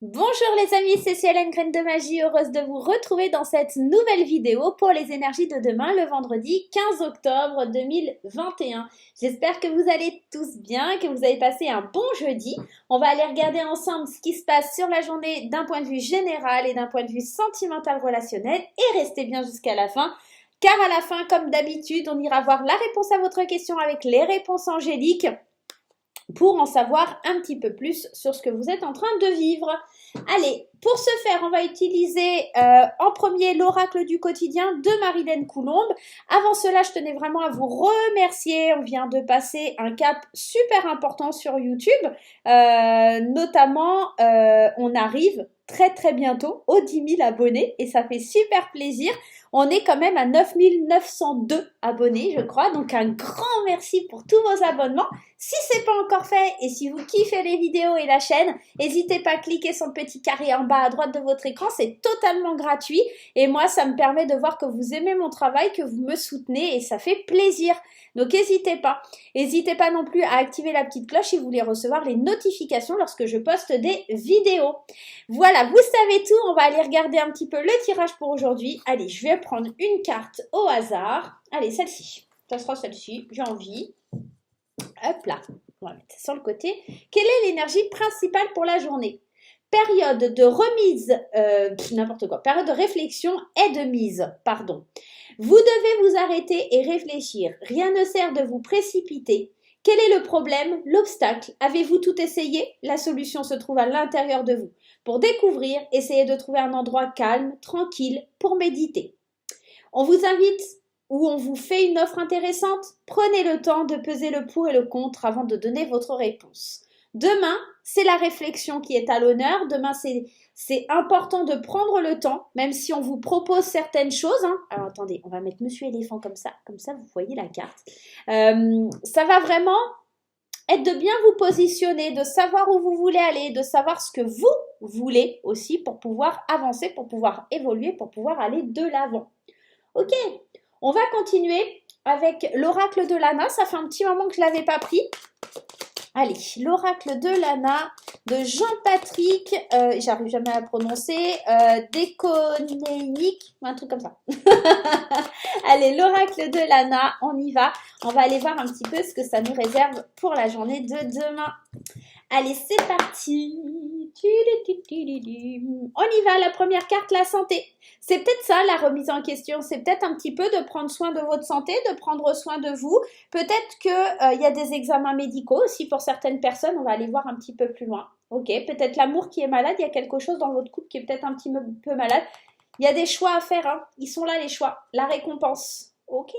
Bonjour les amis, c'est Célène Graine de Magie, heureuse de vous retrouver dans cette nouvelle vidéo pour les énergies de demain, le vendredi 15 octobre 2021. J'espère que vous allez tous bien, que vous avez passé un bon jeudi. On va aller regarder ensemble ce qui se passe sur la journée d'un point de vue général et d'un point de vue sentimental relationnel et restez bien jusqu'à la fin. Car à la fin, comme d'habitude, on ira voir la réponse à votre question avec les réponses angéliques pour en savoir un petit peu plus sur ce que vous êtes en train de vivre. Allez, pour ce faire, on va utiliser en premier l'oracle du quotidien de Marilène Coulombe. Avant cela, je tenais vraiment à vous remercier. On vient de passer un cap super important sur YouTube. Notamment, on arrive très bientôt aux 10 000 abonnés et ça fait super plaisir. On est quand même à 9 902 abonnés, je crois. Donc, un grand merci pour tous vos abonnements. Si ce n'est pas encore fait et si vous kiffez les vidéos et la chaîne, n'hésitez pas à cliquer sur le petit carré en bas à droite de votre écran. C'est totalement gratuit. Et moi, ça me permet de voir que vous aimez mon travail, que vous me soutenez et ça fait plaisir. Donc, n'hésitez pas. N'hésitez pas non plus à activer la petite cloche si vous voulez recevoir les notifications lorsque je poste des vidéos. Voilà, vous savez tout. On va aller regarder un petit peu le tirage pour aujourd'hui. Allez, je vais prendre une carte au hasard. Allez, celle-ci. Ça sera celle-ci. J'ai envie. Hop là. On va mettre ça sur le côté. Quelle est l'énergie principale pour la journée? Période de remise, n'importe quoi. Période de réflexion et de mise, pardon. Vous devez vous arrêter et réfléchir. Rien ne sert de vous précipiter. Quel est le problème, l'obstacle? Avez-vous tout essayé? La solution se trouve à l'intérieur de vous. Pour découvrir, essayez de trouver un endroit calme, tranquille, pour méditer. On vous invite ou on vous fait une offre intéressante, prenez le temps de peser le pour et le contre avant de donner votre réponse. Demain, c'est la réflexion qui est à l'honneur. Demain, c'est important de prendre le temps, même si on vous propose certaines choses. Alors, attendez, on va mettre Monsieur Éléphant comme ça vous voyez la carte. Ça va vraiment être de bien vous positionner, de savoir où vous voulez aller, de savoir ce que vous voulez aussi pour pouvoir avancer, pour pouvoir évoluer, pour pouvoir aller de l'avant. Ok, on va continuer avec l'oracle de Lana. Ça fait un petit moment que je ne l'avais pas pris. Allez, l'oracle de Lana, de Jean-Patrick, j'arrive jamais à prononcer, Déconénique, un truc comme ça. Allez, l'oracle de Lana, on y va. On va aller voir un petit peu ce que ça nous réserve pour la journée de demain. Allez, c'est parti. On y va, la première carte, la santé. C'est peut-être ça, la remise en question. C'est peut-être un petit peu de prendre soin de votre santé, de prendre soin de vous. Peut-être qu'il y a des examens médicaux aussi pour certaines personnes. On va aller voir un petit peu plus loin. Ok, peut-être l'amour qui est malade. Il y a quelque chose dans votre couple qui est peut-être un petit peu malade. Il y a des choix à faire. Ils sont là, les choix. La récompense. Ok.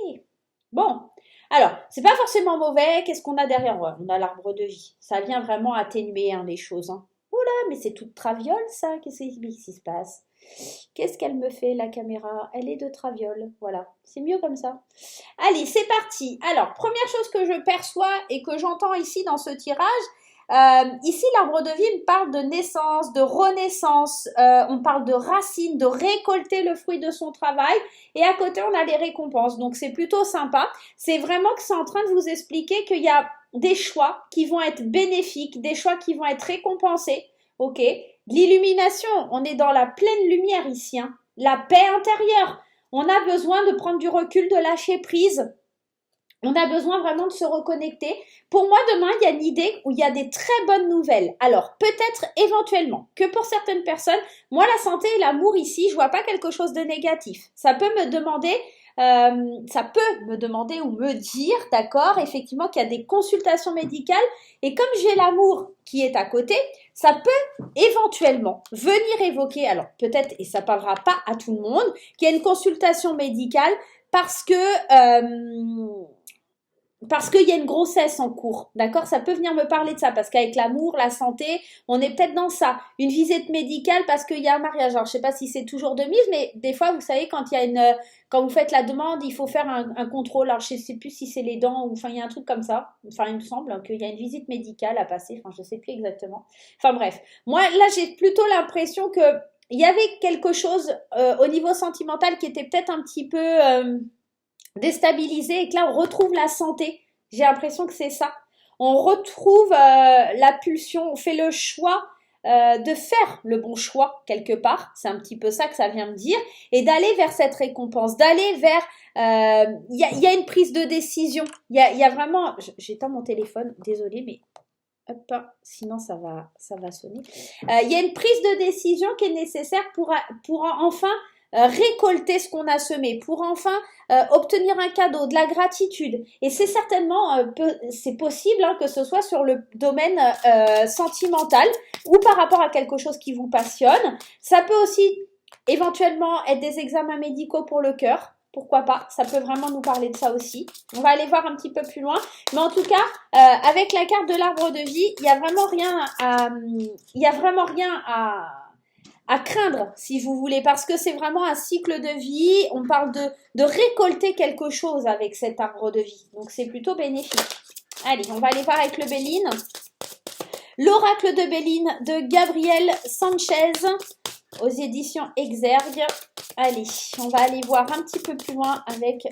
Bon. Alors, c'est pas forcément mauvais. Qu'est-ce qu'on a derrière? Ouais, on a l'arbre de vie. Ça vient vraiment atténuer les choses. Oula, mais c'est toute traviole, ça. Qu'est-ce qui se passe? Qu'est-ce qu'elle me fait, la caméra? Elle est de traviole. Voilà, c'est mieux comme ça. Allez, c'est parti. Alors, première chose que je perçois et que j'entends ici dans ce tirage, ici, l'arbre de vie me parle de naissance, de renaissance, on parle de racines, de récolter le fruit de son travail et à côté, on a les récompenses. Donc, c'est plutôt sympa. C'est vraiment que c'est en train de vous expliquer qu'il y a des choix qui vont être bénéfiques, des choix qui vont être récompensés. Ok, l'illumination, on est dans la pleine lumière ici. La paix intérieure, on a besoin de prendre du recul, de lâcher prise. On a besoin vraiment de se reconnecter. Pour moi, demain, il y a une idée où il y a des très bonnes nouvelles. Alors, peut-être éventuellement que pour certaines personnes, moi, la santé et l'amour ici, je vois pas quelque chose de négatif. Ça peut me demander ou me dire, d'accord, effectivement, qu'il y a des consultations médicales. Et comme j'ai l'amour qui est à côté, ça peut éventuellement venir évoquer, alors peut-être, et ça parlera pas à tout le monde, qu'il y a une consultation médicale parce qu'il y a une grossesse en cours, d'accord? Ça peut venir me parler de ça, parce qu'avec l'amour, la santé, on est peut-être dans ça. Une visite médicale parce qu'il y a un mariage. Alors, je sais pas si c'est toujours de mise, mais des fois, vous savez, quand vous faites la demande, il faut faire un contrôle. Alors, je sais plus si c'est les dents ou, enfin, il y a un truc comme ça. Enfin, il me semble qu'il y a une visite médicale à passer. Enfin, je sais plus exactement. Enfin, bref. Moi, là, j'ai plutôt l'impression que il y avait quelque chose au niveau sentimental qui était peut-être un petit peu déstabilisé et que là on retrouve la santé. J'ai l'impression que c'est ça. On retrouve la pulsion, on fait le choix de faire le bon choix quelque part, c'est un petit peu ça que ça vient me dire, et d'aller vers cette récompense, d'aller vers, y a une prise de décision, il y a vraiment, j'éteins mon téléphone, désolée, mais hop, sinon ça va sonner. Il y a une prise de décision qui est nécessaire pour enfin récolter ce qu'on a semé, pour enfin obtenir un cadeau, de la gratitude. Et c'est certainement, c'est possible que ce soit sur le domaine sentimental ou par rapport à quelque chose qui vous passionne. Ça peut aussi éventuellement être des examens médicaux pour le cœur. Pourquoi pas? Ça peut vraiment nous parler de ça aussi. On va aller voir un petit peu plus loin. Mais en tout cas, avec la carte de l'arbre de vie, il y a vraiment rien à craindre, si vous voulez, parce que c'est vraiment un cycle de vie. On parle de récolter quelque chose avec cet arbre de vie. Donc, c'est plutôt bénéfique. Allez, on va aller voir avec le Béline. L'oracle de Béline de Gabriel Sanchez aux éditions Exergue. Allez, on va aller voir un petit peu plus loin avec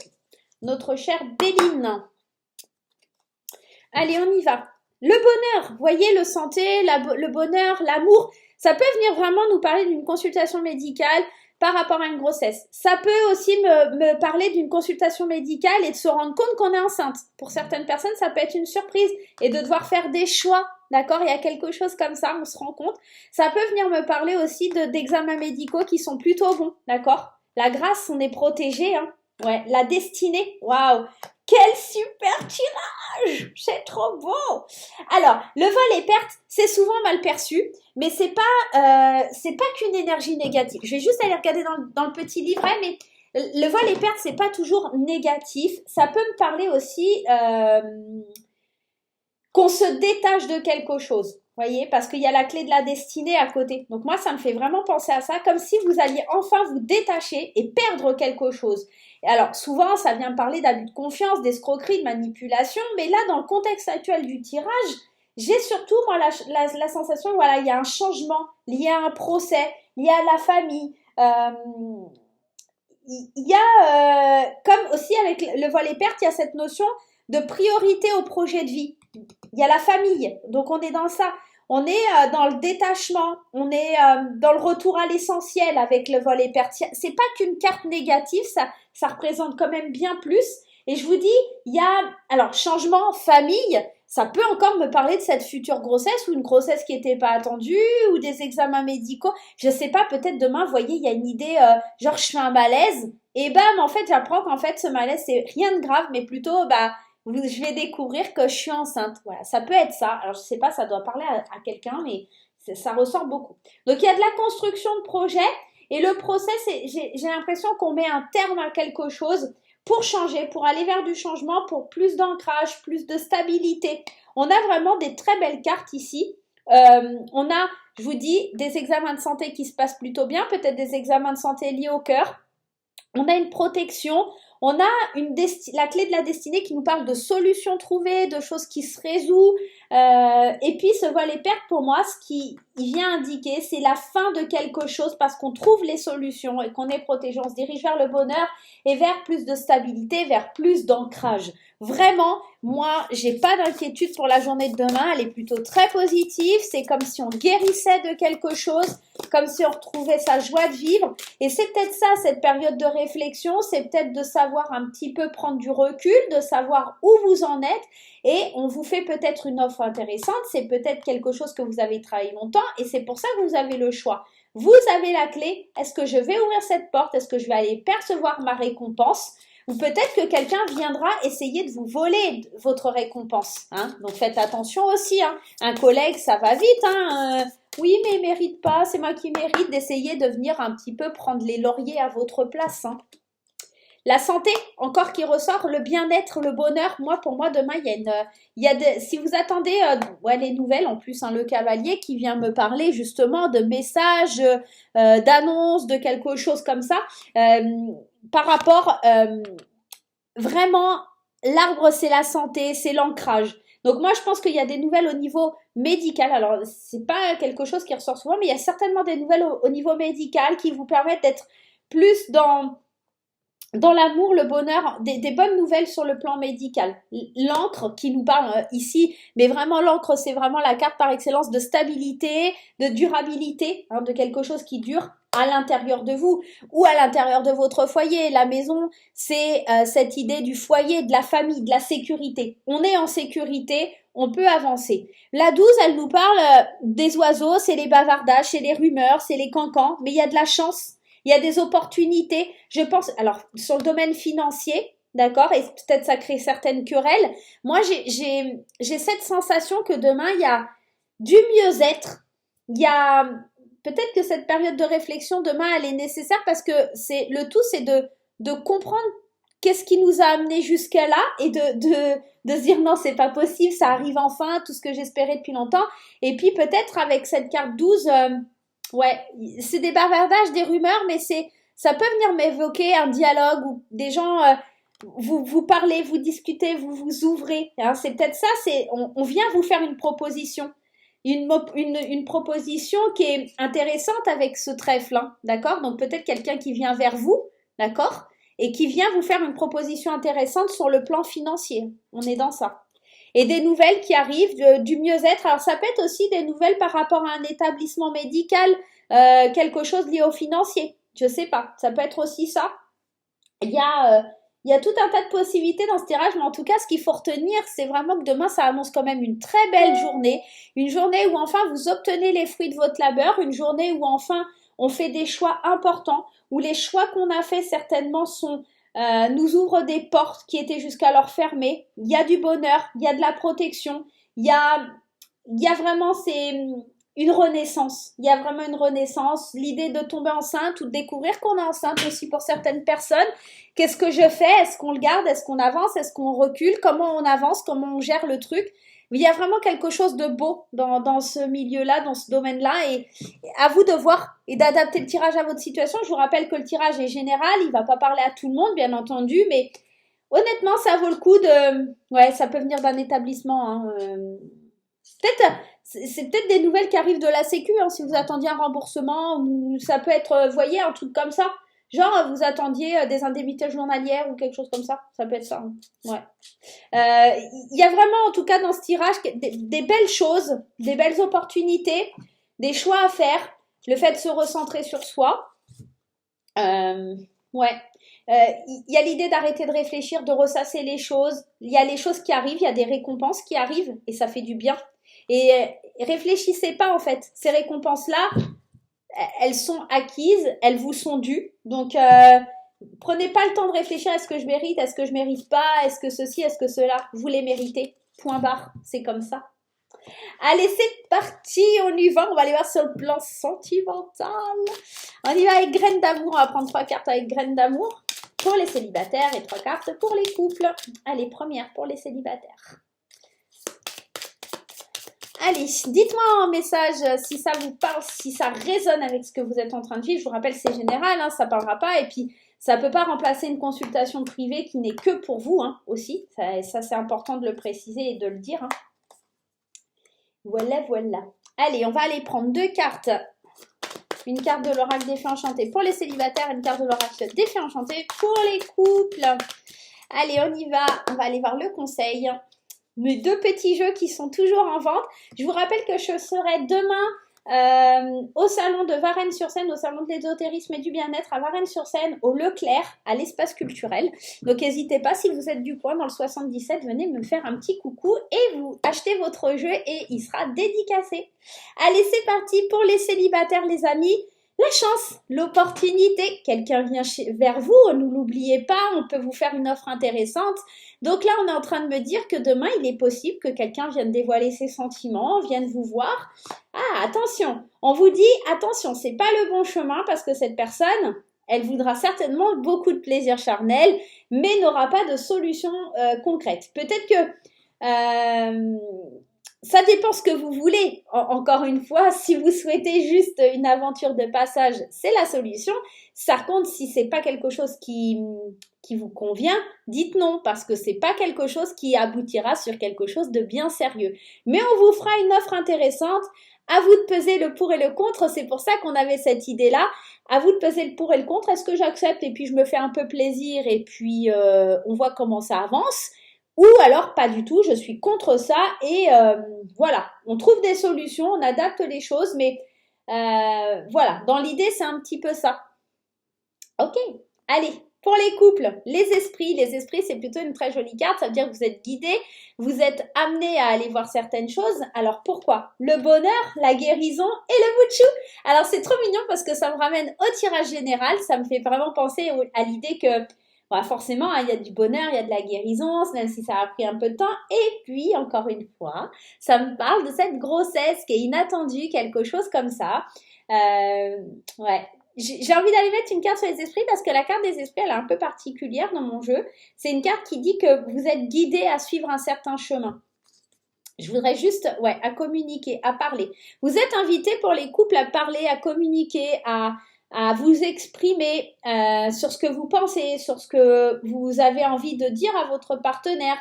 notre chère Béline. Allez, on y va. Le bonheur, voyez, le santé, le bonheur, l'amour, ça peut venir vraiment nous parler d'une consultation médicale par rapport à une grossesse. Ça peut aussi me parler d'une consultation médicale et de se rendre compte qu'on est enceinte. Pour certaines personnes, ça peut être une surprise et de devoir faire des choix. D'accord, il y a quelque chose comme ça, on se rend compte. Ça peut venir me parler aussi d'examens médicaux qui sont plutôt bons, d'accord? La grâce, on est protégé, hein. Ouais, la destinée, waouh, quel super tirage, c'est trop beau. Alors, le vol et perte, c'est souvent mal perçu, mais c'est pas qu'une énergie négative. Je vais juste aller regarder dans le petit livret, mais le vol et perte, c'est pas toujours négatif. Ça peut me parler aussi qu'on se détache de quelque chose, voyez, parce qu'il y a la clé de la destinée à côté. Donc moi, ça me fait vraiment penser à ça, comme si vous alliez enfin vous détacher et perdre quelque chose. Et alors, souvent, ça vient me parler d'abus de confiance, d'escroquerie, de manipulation, mais là, dans le contexte actuel du tirage, j'ai surtout, moi, la sensation, voilà, il y a un changement lié à un procès, lié à la famille. Il y a, comme aussi avec le vol et perte, il y a cette notion de priorité au projet de vie. Il y a la famille, donc on est dans ça. On est dans le détachement, on est dans le retour à l'essentiel avec le vol et perte. C'est pas qu'une carte négative, ça représente quand même bien plus. Et je vous dis, il y a, alors, changement, famille, ça peut encore me parler de cette future grossesse ou une grossesse qui n'était pas attendue ou des examens médicaux. Je sais pas, peut-être demain, vous voyez, il y a une idée, genre je fais un malaise et bam, en fait, j'apprends qu'en fait, ce malaise, c'est rien de grave, mais plutôt, je vais découvrir que je suis enceinte. Voilà, ça peut être ça. Alors, je sais pas, ça doit parler à quelqu'un, mais ça ressort beaucoup. Donc, il y a de la construction de projet et le process, j'ai l'impression qu'on met un terme à quelque chose pour changer, pour aller vers du changement, pour plus d'ancrage, plus de stabilité. On a vraiment des très belles cartes ici. On a, je vous dis, des examens de santé qui se passent plutôt bien, peut-être des examens de santé liés au cœur. On a une protection, on a la clé de la destinée qui nous parle de solutions trouvées, de choses qui se résout. Et puis ce vol et perte, pour moi, ce qui vient indiquer, c'est la fin de quelque chose parce qu'on trouve les solutions et qu'on est protégé. On se dirige vers le bonheur et vers plus de stabilité, vers plus d'ancrage. Vraiment, moi, j'ai pas d'inquiétude pour la journée de demain. Elle est plutôt très positive. C'est comme si on guérissait de quelque chose, comme si on retrouvait sa joie de vivre. Et c'est peut-être ça, cette période de réflexion. C'est peut-être de savoir un petit peu prendre du recul, de savoir où vous en êtes. Et on vous fait peut-être une offre intéressante. C'est peut-être quelque chose que vous avez travaillé longtemps. Et c'est pour ça que vous avez le choix. Vous avez la clé. Est-ce que je vais ouvrir cette porte? Est-ce que je vais aller percevoir ma récompense? Ou peut-être que quelqu'un viendra essayer de vous voler votre récompense. Hein. Donc faites attention aussi. Hein. Un collègue, ça va vite. Hein. Oui, mais il ne mérite pas. C'est moi qui mérite d'essayer de venir un petit peu prendre les lauriers à votre place. Hein. La santé, encore qui ressort, le bien-être, le bonheur. Moi, pour moi, demain, si vous attendez les nouvelles, en plus, hein, le cavalier qui vient me parler justement de messages, d'annonces, de quelque chose comme ça, par rapport, vraiment, l'arbre, c'est la santé, c'est l'ancrage. Donc moi, je pense qu'il y a des nouvelles au niveau médical. Alors, c'est pas quelque chose qui ressort souvent, mais il y a certainement des nouvelles au niveau médical qui vous permettent d'être plus dans dans l'amour, le bonheur, des bonnes nouvelles sur le plan médical. L'encre qui nous parle ici, mais vraiment l'encre, c'est vraiment la carte par excellence de stabilité, de durabilité, hein, de quelque chose qui dure à l'intérieur de vous ou à l'intérieur de votre foyer. La maison, c'est cette idée du foyer, de la famille, de la sécurité. On est en sécurité, on peut avancer. La 12, elle nous parle des oiseaux, c'est les bavardages, c'est les rumeurs, c'est les cancans, mais il y a de la chance. Il y a des opportunités, je pense, alors sur le domaine financier, d'accord, et peut-être ça crée certaines querelles. Moi, j'ai cette sensation que demain, il y a du mieux-être. Il y a peut-être que cette période de réflexion demain, elle est nécessaire parce que le tout, c'est de comprendre qu'est-ce qui nous a amené jusqu'à là et de se dire non, c'est pas possible, ça arrive enfin, tout ce que j'espérais depuis longtemps. Et puis peut-être avec cette carte 12, ouais, c'est des bavardages, des rumeurs, mais ça peut venir m'évoquer un dialogue où des gens vous parlez, vous discutez, vous vous ouvrez. Hein, c'est peut-être ça, on vient vous faire une proposition. Une proposition qui est intéressante avec ce trèfle, hein, d'accord? Donc peut-être quelqu'un qui vient vers vous, d'accord? Et qui vient vous faire une proposition intéressante sur le plan financier. On est dans ça. Et des nouvelles qui arrivent, du mieux-être. Alors ça peut être aussi des nouvelles par rapport à un établissement médical, quelque chose lié au financier. Je sais pas, ça peut être aussi ça. Il y a, il y a tout un tas de possibilités dans ce tirage, mais en tout cas, ce qu'il faut retenir, c'est vraiment que demain, ça annonce quand même une très belle journée. Une journée où enfin vous obtenez les fruits de votre labeur, une journée où enfin on fait des choix importants, où les choix qu'on a faits certainement nous ouvrent des portes qui étaient jusqu'alors fermées. Il y a du bonheur, il y a de la protection, il y a vraiment une renaissance. Il y a vraiment une renaissance. L'idée de tomber enceinte ou de découvrir qu'on est enceinte aussi pour certaines personnes. Qu'est-ce que je fais? Est-ce qu'on le garde? Est-ce qu'on avance? Est-ce qu'on recule? Comment on avance? Comment on gère le truc? Il y a vraiment quelque chose de beau dans ce milieu-là, dans ce domaine-là, et à vous de voir et d'adapter le tirage à votre situation. Je vous rappelle que le tirage est général, il va pas parler à tout le monde, bien entendu, mais honnêtement, ça vaut le coup de... Ouais, ça peut venir d'un établissement, hein, c'est peut-être des nouvelles qui arrivent de la Sécu, hein, si vous attendiez un remboursement, ou ça peut être, vous voyez, un truc comme ça. Genre, vous attendiez des indemnités journalières ou quelque chose comme ça peut être ça. Hein. Ouais. Il y a vraiment, en tout cas, dans ce tirage, des belles choses, des belles opportunités, des choix à faire, le fait de se recentrer sur soi. Ouais. Il y a l'idée d'arrêter de réfléchir, de ressasser les choses. Il y a les choses qui arrivent, il y a des récompenses qui arrivent et ça fait du bien. Et réfléchissez pas en fait. Ces récompenses-là, elles sont acquises, elles vous sont dues. Donc prenez pas le temps de réfléchir, est-ce que je mérite, est-ce que je mérite pas, est-ce que ceci, est-ce que cela. Vous les méritez. Point barre. C'est comme ça. Allez, c'est parti, on y va. On va aller voir sur le plan sentimental. On y va avec graines d'amour. On va prendre 3 cartes avec graines d'amour pour les célibataires et 3 cartes pour les couples. Allez, première pour les célibataires. Allez, dites-moi en message si ça vous parle, si ça résonne avec ce que vous êtes en train de vivre. Je vous rappelle, c'est général, hein, ça ne parlera pas. Et puis, ça ne peut pas remplacer une consultation privée qui n'est que pour vous hein, aussi. Ça c'est important de le préciser et de le dire. Hein. Voilà, voilà. Allez, on va aller prendre 2 cartes. Une carte de l'oracle des fées enchantées pour les célibataires, une carte de l'oracle des fées enchantées pour les couples. Allez, on y va. On va aller voir le conseil. Mes 2 petits jeux qui sont toujours en vente. Je vous rappelle que je serai demain au salon de Varennes-sur-Seine, au salon de l'ésotérisme et du bien-être à Varennes-sur-Seine, au Leclerc, à l'espace culturel. Donc n'hésitez pas, si vous êtes du coin dans le 77, venez me faire un petit coucou et vous achetez votre jeu et il sera dédicacé. Allez, c'est parti pour les célibataires, les amis. La chance, l'opportunité, quelqu'un vient vers vous, ne l'oubliez pas, on peut vous faire une offre intéressante. Donc là, on est en train de me dire que demain, il est possible que quelqu'un vienne dévoiler ses sentiments, vienne vous voir. Ah, attention, on vous dit, attention, c'est pas le bon chemin parce que cette personne, elle voudra certainement beaucoup de plaisir charnel, mais n'aura pas de solution concrète. Peut-être que... ça dépend ce que vous voulez. Encore une fois, si vous souhaitez juste une aventure de passage, c'est la solution. Par contre, si c'est pas quelque chose qui vous convient, dites non, parce que c'est pas quelque chose qui aboutira sur quelque chose de bien sérieux. Mais on vous fera une offre intéressante à vous de peser le pour et le contre. C'est pour ça qu'on avait cette idée-là. À vous de peser le pour et le contre. Est-ce que j'accepte et puis je me fais un peu plaisir et puis on voit comment ça avance? Ou alors pas du tout, je suis contre ça et voilà, on trouve des solutions, on adapte les choses, mais voilà, dans l'idée c'est un petit peu ça. Ok, allez, pour les couples, les esprits c'est plutôt une très jolie carte, ça veut dire que vous êtes guidés, vous êtes amenés à aller voir certaines choses. Alors pourquoi? Le bonheur, la guérison et le bout de chou. Alors c'est trop mignon parce que ça me ramène au tirage général, ça me fait vraiment penser à l'idée que bah forcément, hein, il y a du bonheur, il y a de la guérison, même si ça a pris un peu de temps. Et puis, encore une fois, ça me parle de cette grossesse qui est inattendue, quelque chose comme ça. Ouais. J'ai envie d'aller mettre une carte sur les esprits parce que la carte des esprits, elle est un peu particulière dans mon jeu. C'est une carte qui dit que vous êtes guidé à suivre un certain chemin. Je voudrais juste, ouais, à communiquer, à parler. Vous êtes invité pour les couples à parler, à communiquer, à vous exprimer sur ce que vous pensez, sur ce que vous avez envie de dire à votre partenaire,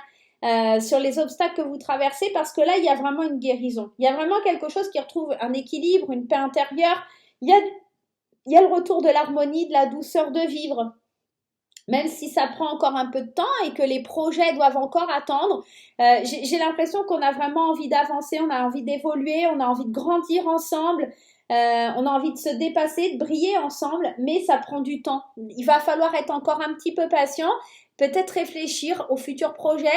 sur les obstacles que vous traversez, parce que là, il y a vraiment une guérison. Il y a vraiment quelque chose qui retrouve un équilibre, une paix intérieure. Il y a le retour de l'harmonie, de la douceur de vivre. Même si ça prend encore un peu de temps et que les projets doivent encore attendre, j'ai l'impression qu'on a vraiment envie d'avancer, on a envie d'évoluer, on a envie de grandir ensemble, on a envie de se dépasser, de briller ensemble, mais ça prend du temps. Il va falloir être encore un petit peu patient, peut-être réfléchir aux futurs projets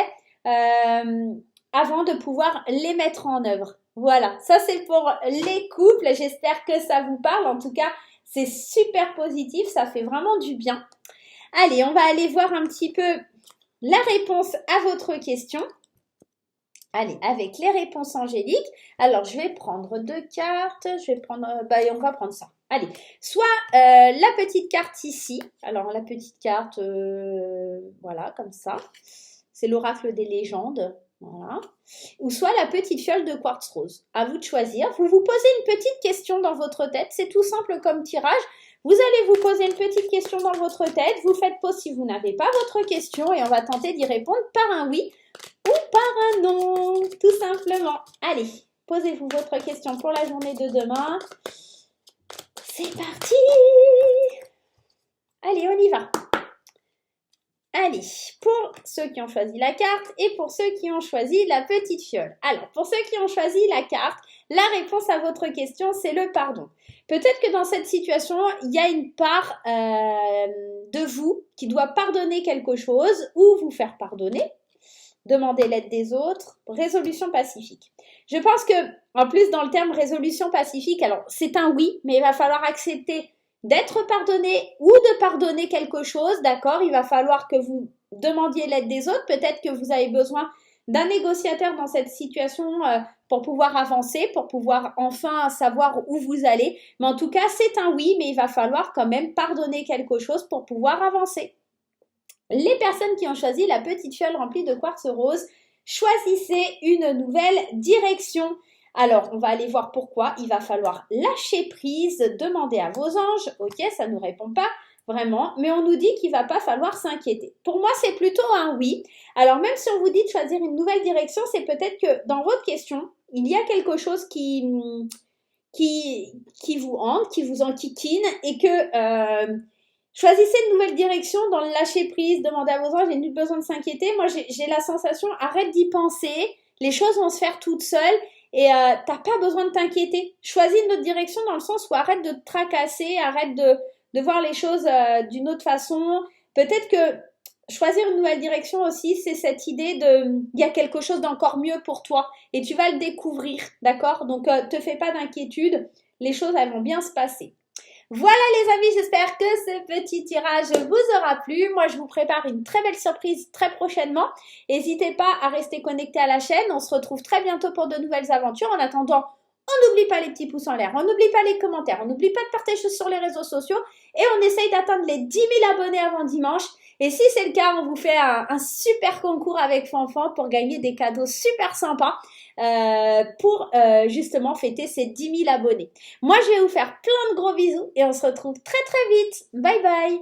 avant de pouvoir les mettre en œuvre. Voilà, ça c'est pour les couples, j'espère que ça vous parle, en tout cas c'est super positif, ça fait vraiment du bien. Allez, on va aller voir un petit peu la réponse à votre question. Allez, avec les réponses angéliques. Alors, je vais prendre 2 cartes. Je vais prendre, on va prendre ça. Allez, soit la petite carte ici. Alors, la petite carte, voilà, comme ça. C'est l'oracle des légendes. Voilà. Ou soit la petite fiole de quartz rose. À vous de choisir. Vous vous posez une petite question dans votre tête. C'est tout simple comme tirage. Vous allez vous poser une petite question dans votre tête. Vous faites pause si vous n'avez pas votre question et on va tenter d'y répondre par un oui ou par un non, tout simplement. Allez, posez-vous votre question pour la journée de demain. C'est parti! Allez, on y va. Allez, pour ceux qui ont choisi la carte et pour ceux qui ont choisi la petite fiole. Alors, pour ceux qui ont choisi la carte, la réponse à votre question, c'est le pardon. Peut-être que dans cette situation, il y a une part de vous qui doit pardonner quelque chose ou vous faire pardonner. Demander l'aide des autres, résolution pacifique. Je pense que, en plus, dans le terme résolution pacifique, alors c'est un oui, mais il va falloir accepter d'être pardonné ou de pardonner quelque chose, d'accord? Il va falloir que vous demandiez l'aide des autres. Peut-être que vous avez besoin d'un négociateur dans cette situation pour pouvoir avancer, pour pouvoir enfin savoir où vous allez. Mais en tout cas, c'est un oui, mais il va falloir quand même pardonner quelque chose pour pouvoir avancer. Les personnes qui ont choisi la petite fiole remplie de quartz rose, choisissez une nouvelle direction. Alors, on va aller voir pourquoi. Il va falloir lâcher prise, demander à vos anges. Ok, ça ne nous répond pas vraiment, mais on nous dit qu'il ne va pas falloir s'inquiéter. Pour moi, c'est plutôt un oui. Alors, même si on vous dit de choisir une nouvelle direction, c'est peut-être que dans votre question, il y a quelque chose qui vous hante, qui vous enquiquine et que choisissez une nouvelle direction dans le lâcher prise, demandez à vos anges, j'ai nul besoin de s'inquiéter. Moi, j'ai la sensation, arrête d'y penser, les choses vont se faire toutes seules et t'as pas besoin de t'inquiéter. Choisis une autre direction dans le sens où arrête de te tracasser, arrête de voir les choses d'une autre façon. Peut-être que choisir une nouvelle direction aussi, c'est cette idée il y a quelque chose d'encore mieux pour toi et tu vas le découvrir, d'accord? Donc, te fais pas d'inquiétude, les choses, elles vont bien se passer. Voilà les amis, j'espère que ce petit tirage vous aura plu. Moi, je vous prépare une très belle surprise très prochainement. N'hésitez pas à rester connecté à la chaîne. On se retrouve très bientôt pour de nouvelles aventures. En attendant, on n'oublie pas les petits pouces en l'air, on n'oublie pas les commentaires, on n'oublie pas de partager sur les réseaux sociaux et on essaye d'atteindre les 10 000 abonnés avant dimanche. Et si c'est le cas, on vous fait un super concours avec Fanfan pour gagner des cadeaux super sympas pour justement fêter ces 10 000 abonnés. Moi, je vais vous faire plein de gros bisous et on se retrouve très très vite. Bye bye!